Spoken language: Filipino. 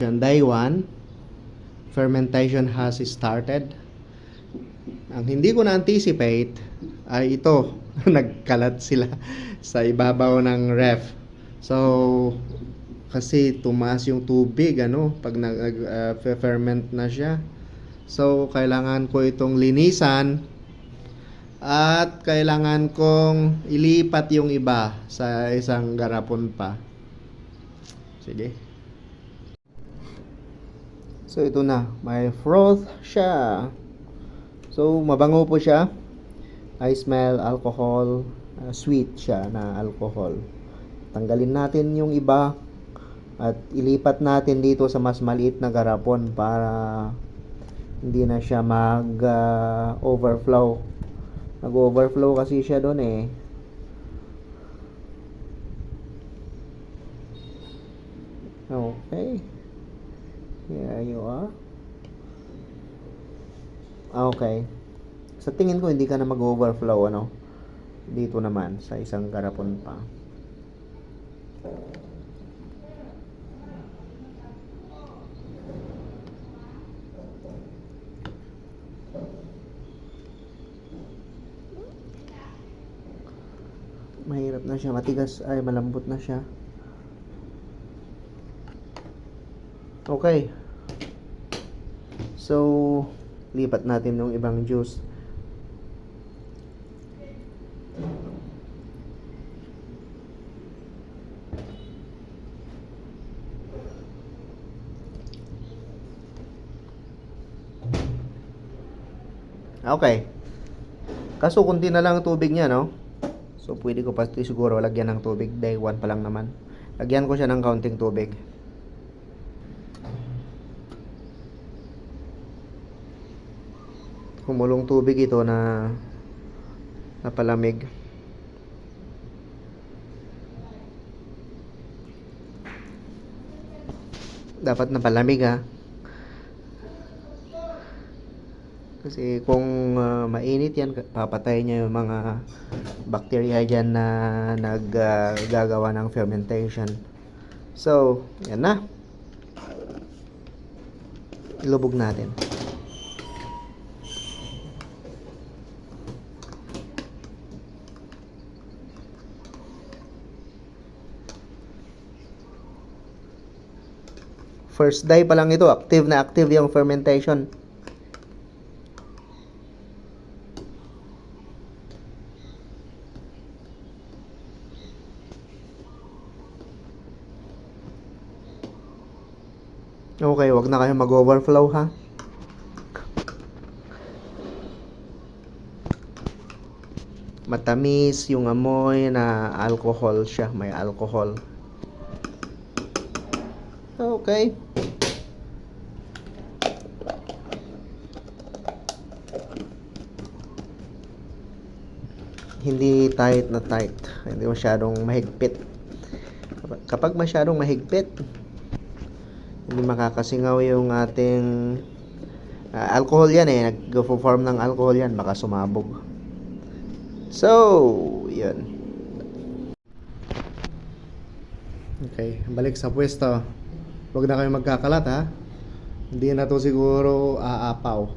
Day 1, fermentation has started. Ang hindi ko na-anticipate ay ito, nagkalat sila sa ibabaw ng ref. So, kasi tumaas yung tubig, pag nag-ferment na siya. So, kailangan ko itong linisan at kailangan kong ilipat yung iba sa isang garapon pa. Sige. So ito na, may froth siya. So mabango po siya. I smell alcohol, sweet siya na alcohol. Tanggalin natin yung iba at ilipat natin dito sa mas maliit na garapon para hindi na siya mag-overflow. Nag-overflow kasi siya doon eh. Okay. Here you are. Okay. Sa tingin ko hindi ka na mag-overflow dito naman sa isang garapon pa. Mahirap na siya, matigas ay malambot na siya. Okay. So, lipat natin yung ibang juice. Okay. Kaso kunti na lang ang tubig niya, no? So, pwede ko pa siguro lagyan ng tubig. Day 1 pa lang naman. Lagyan ko siya ng kaunting tubig. Kumulong tubig ito na napalamig. Dapat napalamig ha. Kasi kung mainit yan, papatay niya yung mga bacteria dyan na naggagawa ng fermentation. So, yan na. Ilubog natin. First day pa lang ito, active na active yung fermentation. Okay, wag na kayo mag-overflow ha. Matamis yung amoy na alcohol siya, may alcohol. Okay. Hindi tight na tight. Hindi masyadong mahigpit. Kapag masyadong mahigpit, hindi makakasingaw yung ating alcohol yan eh. Nag-form ng alcohol yan. Baka sumabog. So, yun. Okay, balik sa pwesto. Huwag na kayo magkakalat ha. Hindi na to siguro aapaw.